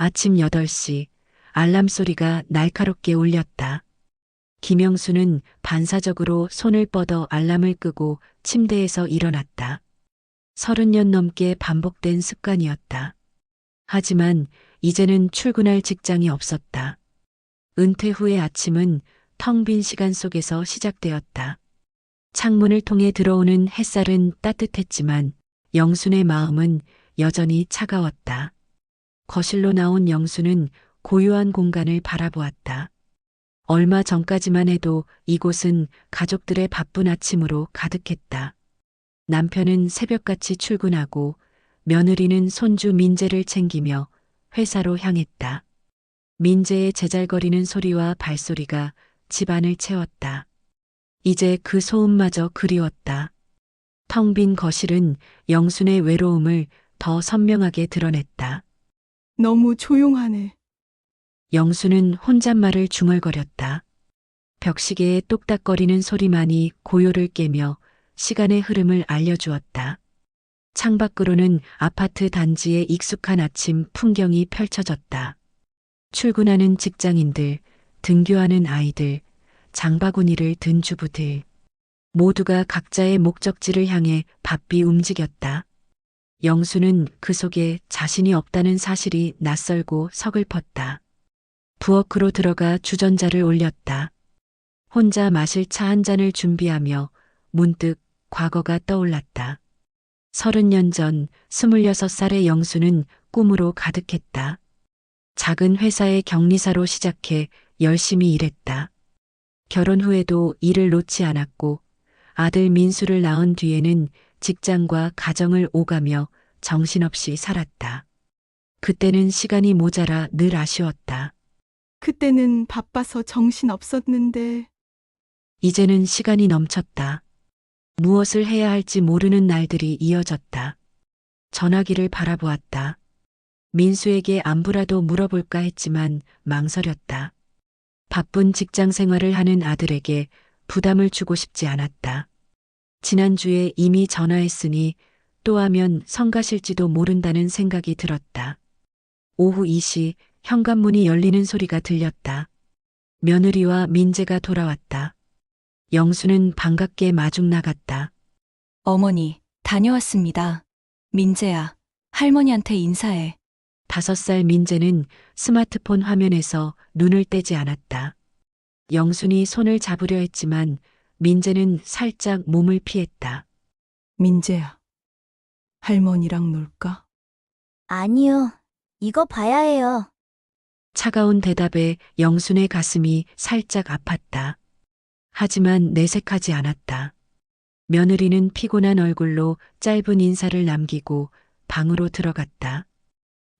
아침 8시 알람 소리가 날카롭게 울렸다. 김영수는 반사적으로 손을 뻗어 알람을 끄고 침대에서 일어났다. 30년 넘게 반복된 습관이었다. 하지만 이제는 출근할 직장이 없었다. 은퇴 후의 아침은 텅 빈 시간 속에서 시작되었다. 창문을 통해 들어오는 햇살은 따뜻했지만 영순의 마음은 여전히 차가웠다. 거실로 나온 영수는 고요한 공간을 바라보았다. 얼마 전까지만 해도 이곳은 가족들의 바쁜 아침으로 가득했다. 남편은 새벽같이 출근하고 며느리는 손주 민재를 챙기며 회사로 향했다. 민재의 제잘거리는 소리와 발소리가 집안을 채웠다. 이제 그 소음마저 그리웠다. 텅 빈 거실은 영순의 외로움을 더 선명하게 드러냈다. 너무 조용하네. 영수는 혼잣말을 중얼거렸다. 벽시계의 똑딱거리는 소리만이 고요를 깨며 시간의 흐름을 알려주었다. 창밖으로는 아파트 단지의 익숙한 아침 풍경이 펼쳐졌다. 출근하는 직장인들, 등교하는 아이들, 장바구니를 든 주부들. 모두가 각자의 목적지를 향해 바삐 움직였다. 영수는 그 속에 자신이 없다는 사실이 낯설고 서글펐다. 부엌으로 들어가 주전자를 올렸다. 혼자 마실 차 한 잔을 준비하며 문득 과거가 떠올랐다. 30년 전 26살의 영수는 꿈으로 가득했다. 작은 회사의 격리사로 시작해 열심히 일했다. 결혼 후에도 일을 놓지 않았고 아들 민수를 낳은 뒤에는 직장과 가정을 오가며 정신없이 살았다. 그때는 시간이 모자라 늘 아쉬웠다. 그때는 바빠서 정신 없었는데. 이제는 시간이 넘쳤다. 무엇을 해야 할지 모르는 날들이 이어졌다. 전화기를 바라보았다. 민수에게 안부라도 물어볼까 했지만 망설였다. 바쁜 직장 생활을 하는 아들에게 부담을 주고 싶지 않았다. 지난주에 이미 전화했으니 또 하면 성가실지도 모른다는 생각이 들었다. 오후 2시 현관문이 열리는 소리가 들렸다. 며느리와 민재가 돌아왔다. 영수는 반갑게 마중 나갔다. 어머니, 다녀왔습니다. 민재야, 할머니한테 인사해. 5살 민재는 스마트폰 화면에서 눈을 떼지 않았다. 영순이 손을 잡으려 했지만 민재는 살짝 몸을 피했다. 민재야, 할머니랑 놀까? 아니요. 이거 봐야 해요. 차가운 대답에 영순의 가슴이 살짝 아팠다. 하지만 내색하지 않았다. 며느리는 피곤한 얼굴로 짧은 인사를 남기고 방으로 들어갔다.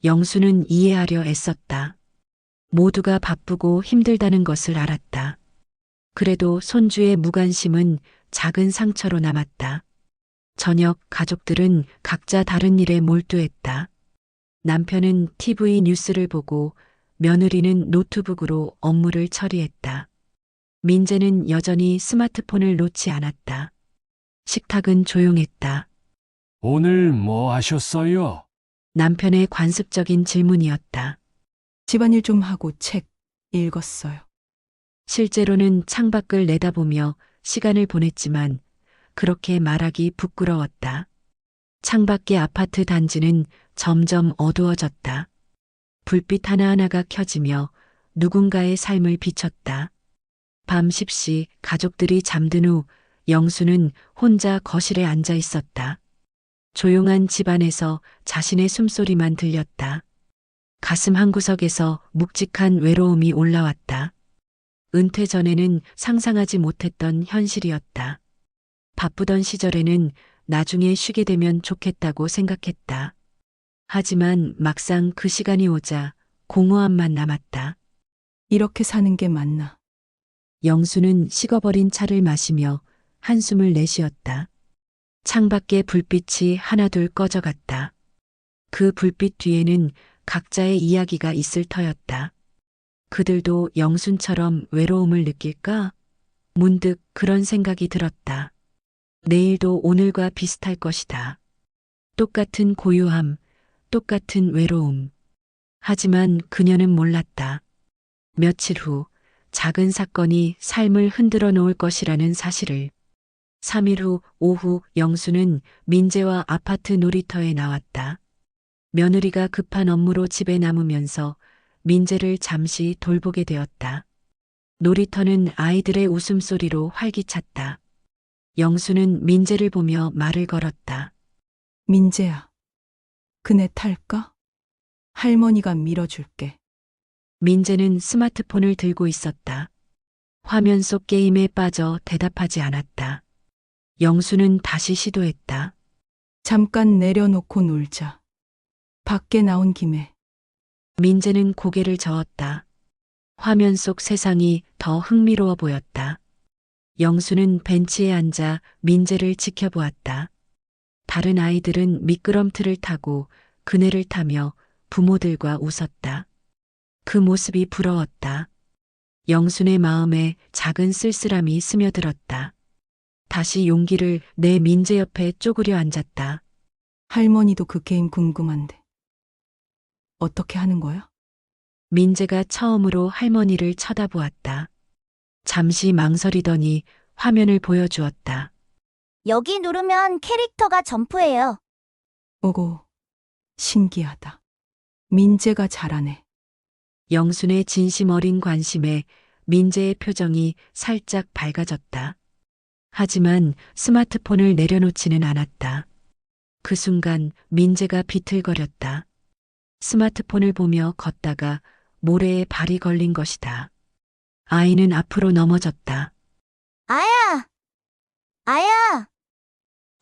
영수는 이해하려 애썼다. 모두가 바쁘고 힘들다는 것을 알았다. 그래도 손주의 무관심은 작은 상처로 남았다. 저녁 가족들은 각자 다른 일에 몰두했다. 남편은 TV 뉴스를 보고 며느리는 노트북으로 업무를 처리했다. 민재는 여전히 스마트폰을 놓지 않았다. 식탁은 조용했다. 오늘 뭐 하셨어요? 남편의 관습적인 질문이었다. 집안일 좀 하고 책 읽었어요. 실제로는 창밖을 내다보며 시간을 보냈지만 그렇게 말하기 부끄러웠다. 창밖의 아파트 단지는 점점 어두워졌다. 불빛 하나하나가 켜지며 누군가의 삶을 비췄다. 밤 10시 가족들이 잠든 후 영수는 혼자 거실에 앉아 있었다. 조용한 집안에서 자신의 숨소리만 들렸다. 가슴 한구석에서 묵직한 외로움이 올라왔다. 은퇴 전에는 상상하지 못했던 현실이었다. 바쁘던 시절에는 나중에 쉬게 되면 좋겠다고 생각했다. 하지만 막상 그 시간이 오자 공허함만 남았다. 이렇게 사는 게 맞나? 영수는 식어버린 차를 마시며 한숨을 내쉬었다. 창밖의 불빛이 하나둘 꺼져갔다. 그 불빛 뒤에는 각자의 이야기가 있을 터였다. 그들도 영순처럼 외로움을 느낄까? 문득 그런 생각이 들었다. 내일도 오늘과 비슷할 것이다. 똑같은 고요함, 똑같은 외로움. 하지만 그녀는 몰랐다. 며칠 후 작은 사건이 삶을 흔들어 놓을 것이라는 사실을. 3일 후 오후 영수는 민재와 아파트 놀이터에 나왔다. 며느리가 급한 업무로 집에 남으면서 민재를 잠시 돌보게 되었다. 놀이터는 아이들의 웃음소리로 활기찼다. 영수는 민재를 보며 말을 걸었다. 민재야, 그네 탈까? 할머니가 밀어줄게. 민재는 스마트폰을 들고 있었다. 화면 속 게임에 빠져 대답하지 않았다. 영수는 다시 시도했다. 잠깐 내려놓고 놀자. 밖에 나온 김에. 민재는 고개를 저었다. 화면 속 세상이 더 흥미로워 보였다. 영수는 벤치에 앉아 민재를 지켜보았다. 다른 아이들은 미끄럼틀을 타고 그네를 타며 부모들과 웃었다. 그 모습이 부러웠다. 영순의 마음에 작은 쓸쓸함이 스며들었다. 다시 용기를 내 민재 옆에 쪼그려 앉았다. 할머니도 그 게임 궁금한데. 어떻게 하는 거야? 민재가 처음으로 할머니를 쳐다보았다. 잠시 망설이더니 화면을 보여주었다. 여기 누르면 캐릭터가 점프해요. 오고, 신기하다. 민재가 잘하네. 영순의 진심 어린 관심에 민재의 표정이 살짝 밝아졌다. 하지만 스마트폰을 내려놓지는 않았다. 그 순간 민재가 비틀거렸다. 스마트폰을 보며 걷다가 모래에 발이 걸린 것이다. 아이는 앞으로 넘어졌다. 아야! 아야!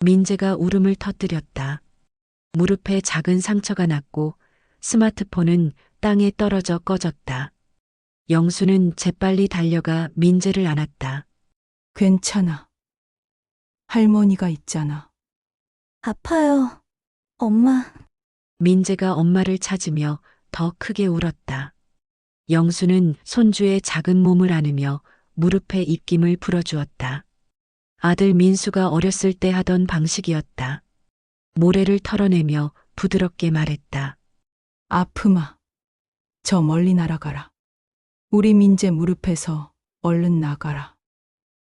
민재가 울음을 터뜨렸다. 무릎에 작은 상처가 났고 스마트폰은 땅에 떨어져 꺼졌다. 영수는 재빨리 달려가 민재를 안았다. 괜찮아. 할머니가 있잖아. 아파요. 엄마. 민재가 엄마를 찾으며 더 크게 울었다. 영수는 손주의 작은 몸을 안으며 무릎에 입김을 불어주었다. 아들 민수가 어렸을 때 하던 방식이었다. 모래를 털어내며 부드럽게 말했다. 아픔아. 저 멀리 날아가라. 우리 민재 무릎에서 얼른 나가라.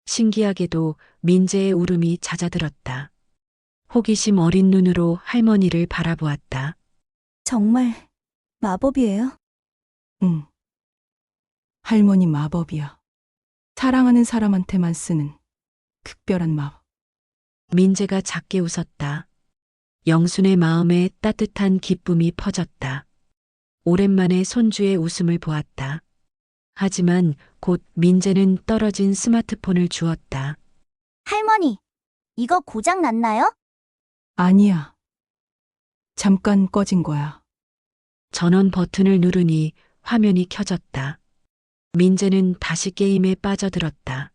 신기하게도 민재의 울음이 잦아들었다. 호기심 어린 눈으로 할머니를 바라보았다. 정말 마법이에요? 응. 할머니 마법이야. 사랑하는 사람한테만 쓰는 특별한 마법. 민재가 작게 웃었다. 영순의 마음에 따뜻한 기쁨이 퍼졌다. 오랜만에 손주의 웃음을 보았다. 하지만 곧 민재는 떨어진 스마트폰을 주었다. 할머니, 이거 고장 났나요? 아니야. 잠깐 꺼진 거야. 전원 버튼을 누르니 화면이 켜졌다. 민재는 다시 게임에 빠져들었다.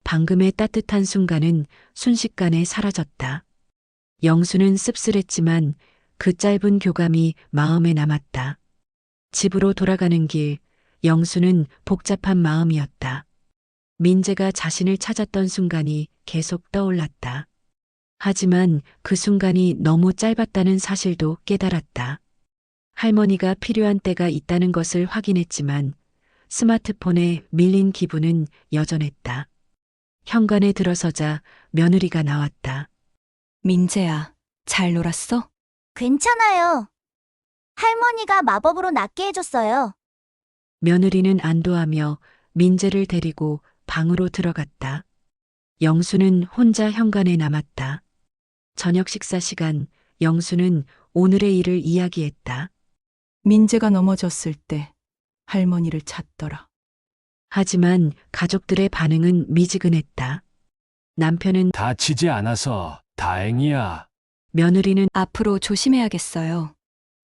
방금의 따뜻한 순간은 순식간에 사라졌다. 영수는 씁쓸했지만 그 짧은 교감이 마음에 남았다. 집으로 돌아가는 길, 영수는 복잡한 마음이었다. 민재가 자신을 찾았던 순간이 계속 떠올랐다. 하지만 그 순간이 너무 짧았다는 사실도 깨달았다. 할머니가 필요한 때가 있다는 것을 확인했지만 스마트폰에 밀린 기분은 여전했다. 현관에 들어서자 며느리가 나왔다. 민재야, 잘 놀았어? 괜찮아요. 할머니가 마법으로 낫게 해줬어요. 며느리는 안도하며 민재를 데리고 방으로 들어갔다. 영수는 혼자 현관에 남았다. 저녁 식사 시간, 영수는 오늘의 일을 이야기했다. 민재가 넘어졌을 때 할머니를 찾더라. 하지만 가족들의 반응은 미지근했다. 남편은 다치지 않아서 다행이야. 며느리는 앞으로 조심해야겠어요.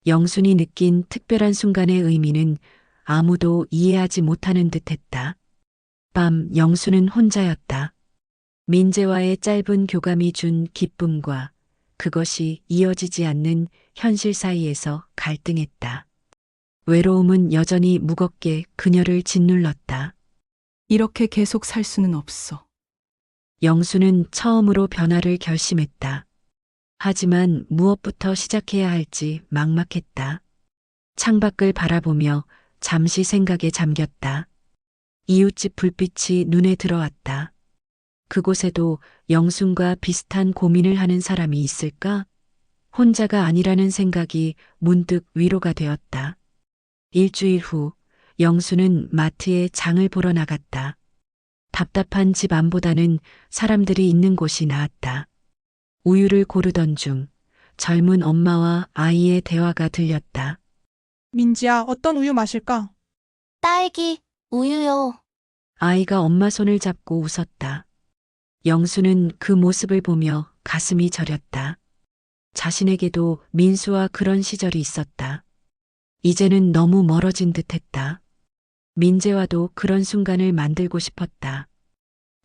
영순이 느낀 특별한 순간의 의미는 아무도 이해하지 못하는 듯했다. 밤 영수는 혼자였다. 민재와의 짧은 교감이 준 기쁨과 그것이 이어지지 않는 현실 사이에서 갈등했다. 외로움은 여전히 무겁게 그녀를 짓눌렀다. 이렇게 계속 살 수는 없어. 영수는 처음으로 변화를 결심했다. 하지만 무엇부터 시작해야 할지 막막했다. 창밖을 바라보며 잠시 생각에 잠겼다. 이웃집 불빛이 눈에 들어왔다. 그곳에도 영순과 비슷한 고민을 하는 사람이 있을까? 혼자가 아니라는 생각이 문득 위로가 되었다. 일주일 후 영수는 마트에 장을 보러 나갔다. 답답한 집 안보다는 사람들이 있는 곳이 나았다. 우유를 고르던 중 젊은 엄마와 아이의 대화가 들렸다. 민지야, 어떤 우유 마실까? 딸기, 우유요. 아이가 엄마 손을 잡고 웃었다. 영수는 그 모습을 보며 가슴이 저렸다. 자신에게도 민수와 그런 시절이 있었다. 이제는 너무 멀어진 듯했다. 민재와도 그런 순간을 만들고 싶었다.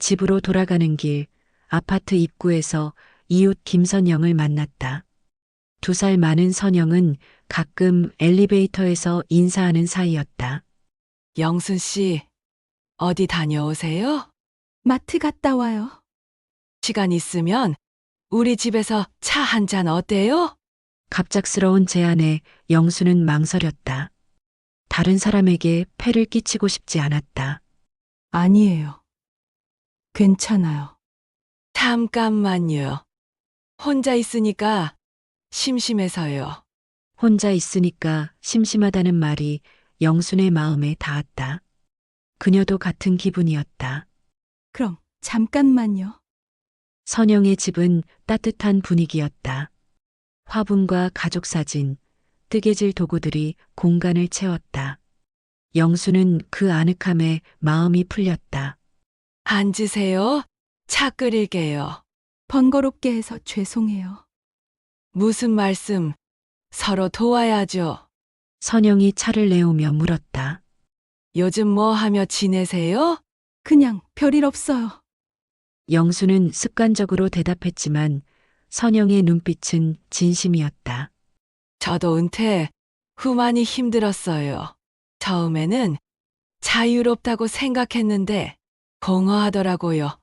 집으로 돌아가는 길, 아파트 입구에서 이웃 김선영을 만났다. 2살 많은 선영은 가끔 엘리베이터에서 인사하는 사이였다. 영순 씨, 어디 다녀오세요? 마트 갔다 와요. 시간 있으면 우리 집에서 차 한 잔 어때요? 갑작스러운 제안에 영수는 망설였다. 다른 사람에게 폐를 끼치고 싶지 않았다. 아니에요. 괜찮아요. 잠깐만요. 혼자 있으니까 심심해서요. 혼자 있으니까 심심하다는 말이 영순의 마음에 닿았다. 그녀도 같은 기분이었다. 그럼 잠깐만요. 선영의 집은 따뜻한 분위기였다. 화분과 가족 사진, 뜨개질 도구들이 공간을 채웠다. 영수는 그 아늑함에 마음이 풀렸다. 앉으세요. 차 끓일게요. 번거롭게 해서 죄송해요. 무슨 말씀? 서로 도와야죠. 선영이 차를 내오며 물었다. 요즘 뭐 하며 지내세요? 그냥 별일 없어요. 영수는 습관적으로 대답했지만 선영의 눈빛은 진심이었다. 저도 은퇴 후 많이 힘들었어요. 처음에는 자유롭다고 생각했는데 공허하더라고요.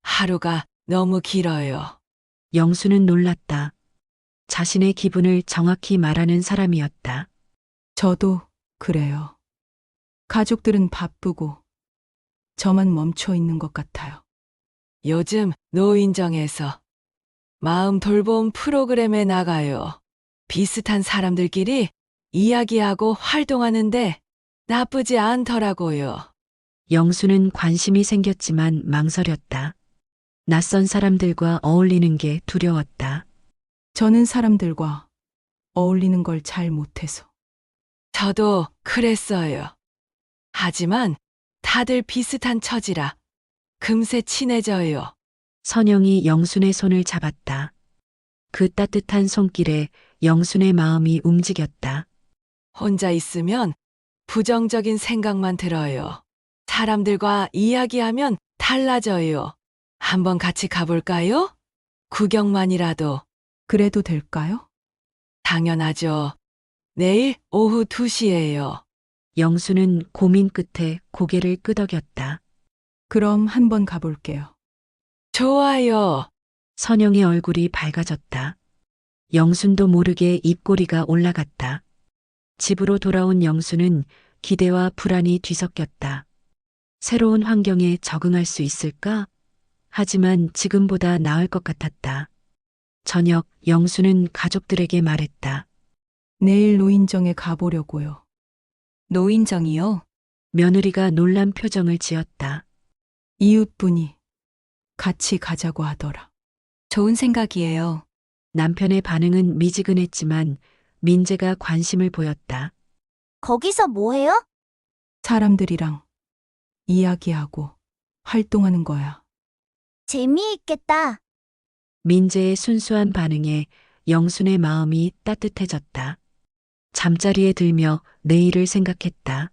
하루가 너무 길어요. 영수는 놀랐다. 자신의 기분을 정확히 말하는 사람이었다. 저도 그래요. 가족들은 바쁘고 저만 멈춰 있는 것 같아요. 요즘 노인정에서 마음 돌봄 프로그램에 나가요. 비슷한 사람들끼리 이야기하고 활동하는데 나쁘지 않더라고요. 영수는 관심이 생겼지만 망설였다. 낯선 사람들과 어울리는 게 두려웠다. 저는 사람들과 어울리는 걸 잘 못해서. 저도 그랬어요. 하지만 다들 비슷한 처지라 금세 친해져요. 선영이 영순의 손을 잡았다. 그 따뜻한 손길에 영순의 마음이 움직였다. 혼자 있으면 부정적인 생각만 들어요. 사람들과 이야기하면 달라져요. 한번 같이 가볼까요? 구경만이라도. 그래도 될까요? 당연하죠. 내일 오후 2시예요. 영수는 고민 끝에 고개를 끄덕였다. 그럼 한번 가볼게요. 좋아요. 선영의 얼굴이 밝아졌다. 영순도 모르게 입꼬리가 올라갔다. 집으로 돌아온 영수는 기대와 불안이 뒤섞였다. 새로운 환경에 적응할 수 있을까? 하지만 지금보다 나을 것 같았다. 저녁 영수는 가족들에게 말했다. 내일 노인정에 가보려고요. 노인정이요? 며느리가 놀란 표정을 지었다. 이웃분이 같이 가자고 하더라. 좋은 생각이에요. 남편의 반응은 미지근했지만 민재가 관심을 보였다. 거기서 뭐 해요? 사람들이랑 이야기하고 활동하는 거야. 재미있겠다. 민재의 순수한 반응에 영순의 마음이 따뜻해졌다. 잠자리에 들며 내일을 생각했다.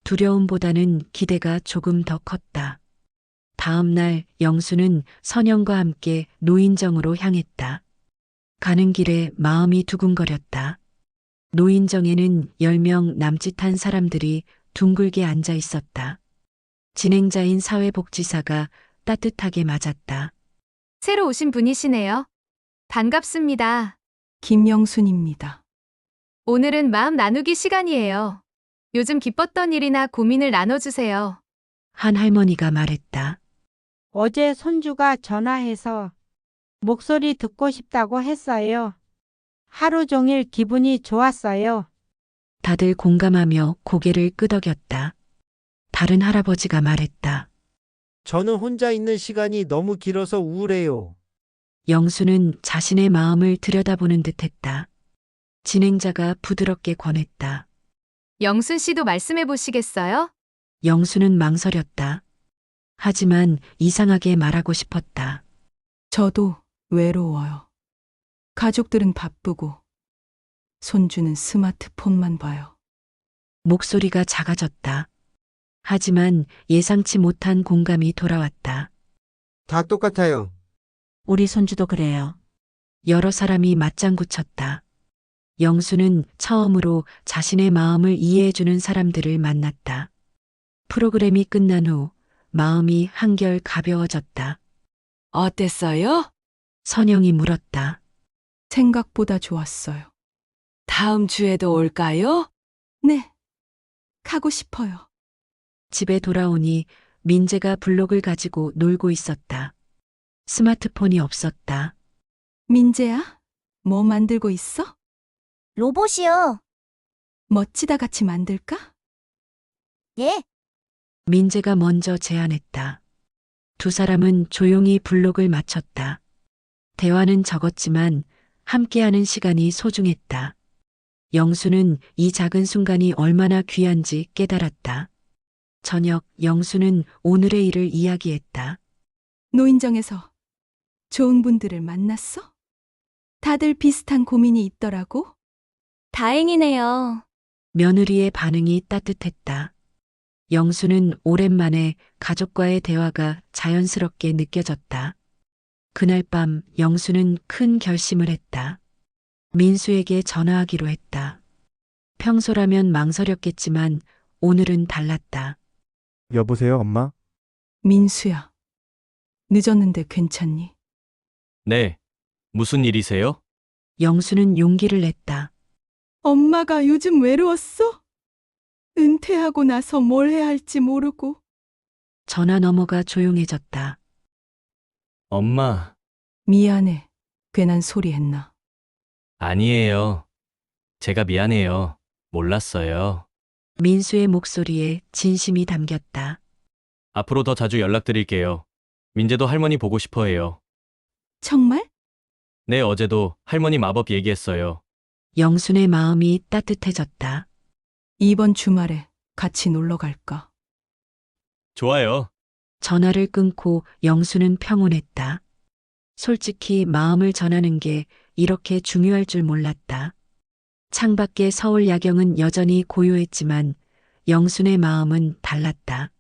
두려움보다는 기대가 조금 더 컸다. 다음 날 영수는 선영과 함께 노인정으로 향했다. 가는 길에 마음이 두근거렸다. 노인정에는 10명 남짓한 사람들이 둥글게 앉아 있었다. 진행자인 사회복지사가 따뜻하게 맞았다. 새로 오신 분이시네요. 반갑습니다. 김영순입니다. 오늘은 마음 나누기 시간이에요. 요즘 기뻤던 일이나 고민을 나눠주세요. 한 할머니가 말했다. 어제 손주가 전화해서 목소리 듣고 싶다고 했어요. 하루 종일 기분이 좋았어요. 다들 공감하며 고개를 끄덕였다. 다른 할아버지가 말했다. 저는 혼자 있는 시간이 너무 길어서 우울해요. 영수는 자신의 마음을 들여다보는 듯했다. 진행자가 부드럽게 권했다. 영순 씨도 말씀해 보시겠어요? 영수는 망설였다. 하지만 이상하게 말하고 싶었다. 저도 외로워요. 가족들은 바쁘고 손주는 스마트폰만 봐요. 목소리가 작아졌다. 하지만 예상치 못한 공감이 돌아왔다. 다 똑같아요. 우리 손주도 그래요. 여러 사람이 맞장구 쳤다. 영수는 처음으로 자신의 마음을 이해해주는 사람들을 만났다. 프로그램이 끝난 후 마음이 한결 가벼워졌다. 어땠어요? 선영이 물었다. 생각보다 좋았어요. 다음 주에도 올까요? 네. 가고 싶어요. 집에 돌아오니 민재가 블록을 가지고 놀고 있었다. 스마트폰이 없었다. 민재야, 뭐 만들고 있어? 로봇이요. 멋지다 같이 만들까? 예. 민재가 먼저 제안했다. 두 사람은 조용히 블록을 맞췄다. 대화는 적었지만 함께하는 시간이 소중했다. 영수는 이 작은 순간이 얼마나 귀한지 깨달았다. 저녁 영수는 오늘의 일을 이야기했다. 노인정에서 좋은 분들을 만났어? 다들 비슷한 고민이 있더라고? 다행이네요. 며느리의 반응이 따뜻했다. 영수는 오랜만에 가족과의 대화가 자연스럽게 느껴졌다. 그날 밤 영수는 큰 결심을 했다. 민수에게 전화하기로 했다. 평소라면 망설였겠지만 오늘은 달랐다. 여보세요, 엄마? 민수야, 늦었는데 괜찮니? 네. 무슨 일이세요? 영수는 용기를 냈다. 엄마가 요즘 외로웠어? 은퇴하고 나서 뭘 해야 할지 모르고. 전화 너머가 조용해졌다. 엄마, 미안해. 괜한 소리 했나? 아니에요. 제가 미안해요. 몰랐어요. 민수의 목소리에 진심이 담겼다. 앞으로 더 자주 연락드릴게요. 민재도 할머니 보고 싶어 해요. 정말? 네, 어제도 할머니 마법 얘기했어요. 영순의 마음이 따뜻해졌다. 이번 주말에 같이 놀러 갈까? 좋아요. 전화를 끊고 영수는 평온했다. 솔직히 마음을 전하는 게 이렇게 중요할 줄 몰랐다. 창밖의 서울 야경은 여전히 고요했지만 영순의 마음은 달랐다.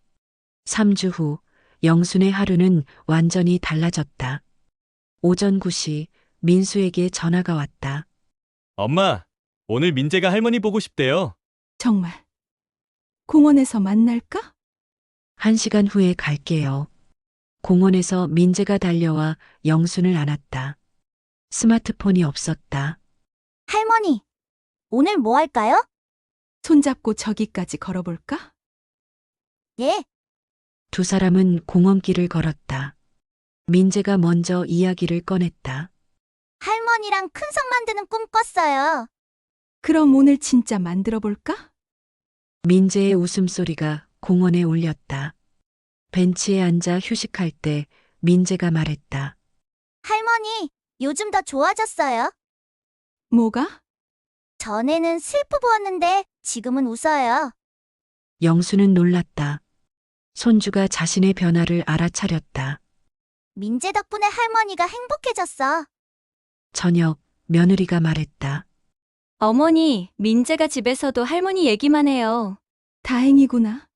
3주 후 영순의 하루는 완전히 달라졌다. 오전 9시 민수에게 전화가 왔다. 엄마, 오늘 민재가 할머니 보고 싶대요. 정말. 공원에서 만날까? 1시간 후에 갈게요. 공원에서 민재가 달려와 영순을 안았다. 스마트폰이 없었다. 할머니, 오늘 뭐 할까요? 손잡고 저기까지 걸어볼까? 예. 두 사람은 공원길을 걸었다. 민재가 먼저 이야기를 꺼냈다. 할머니랑 큰 성 만드는 꿈 꿨어요. 그럼 오늘 진짜 만들어 볼까? 민재의 웃음소리가 공원에 울렸다. 벤치에 앉아 휴식할 때 민재가 말했다. 할머니, 요즘 더 좋아졌어요. 뭐가? 전에는 슬프 보였는데 지금은 웃어요. 영수는 놀랐다. 손주가 자신의 변화를 알아차렸다. 민재 덕분에 할머니가 행복해졌어. 저녁 며느리가 말했다. 어머니, 민재가 집에서도 할머니 얘기만 해요. 다행이구나.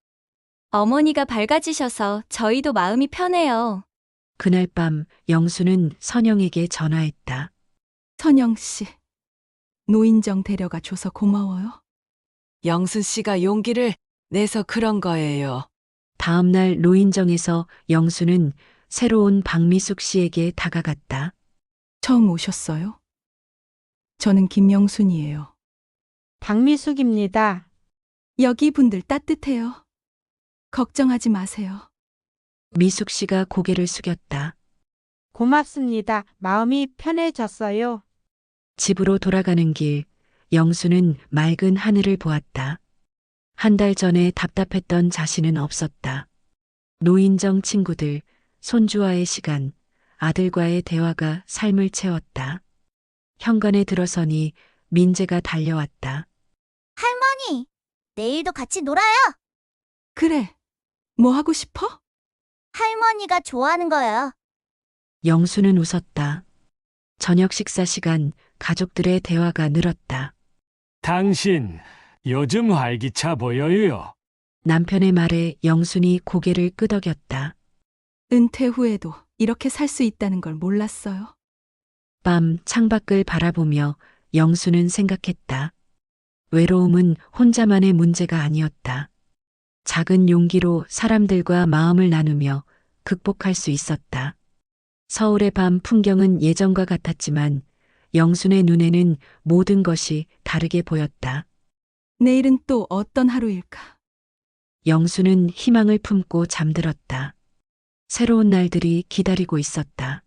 어머니가 밝아지셔서 저희도 마음이 편해요. 그날 밤 영수는 선영에게 전화했다. 선영 씨, 노인정 데려가 줘서 고마워요. 영순 씨가 용기를 내서 그런 거예요. 다음 날 노인정에서 영수는 새로운 박미숙 씨에게 다가갔다. 처음 오셨어요? 저는 김영순이에요. 박미숙입니다. 여기 분들 따뜻해요. 걱정하지 마세요. 미숙 씨가 고개를 숙였다. 고맙습니다. 마음이 편해졌어요. 집으로 돌아가는 길, 영수는 맑은 하늘을 보았다. 한 달 전에 답답했던 자신은 없었다. 노인정 친구들, 손주와의 시간, 아들과의 대화가 삶을 채웠다. 현관에 들어서니 민재가 달려왔다. 할머니, 내일도 같이 놀아요. 그래. 뭐 하고 싶어? 할머니가 좋아하는 거예요. 영수는 웃었다. 저녁 식사 시간, 가족들의 대화가 늘었다. 당신 요즘 활기차 보여요. 남편의 말에 영순이 고개를 끄덕였다. 은퇴 후에도 이렇게 살 수 있다는 걸 몰랐어요. 밤 창밖을 바라보며 영수는 생각했다. 외로움은 혼자만의 문제가 아니었다. 작은 용기로 사람들과 마음을 나누며 극복할 수 있었다. 서울의 밤 풍경은 예전과 같았지만 영순의 눈에는 모든 것이 다르게 보였다. 내일은 또 어떤 하루일까? 영수는 희망을 품고 잠들었다. 새로운 날들이 기다리고 있었다.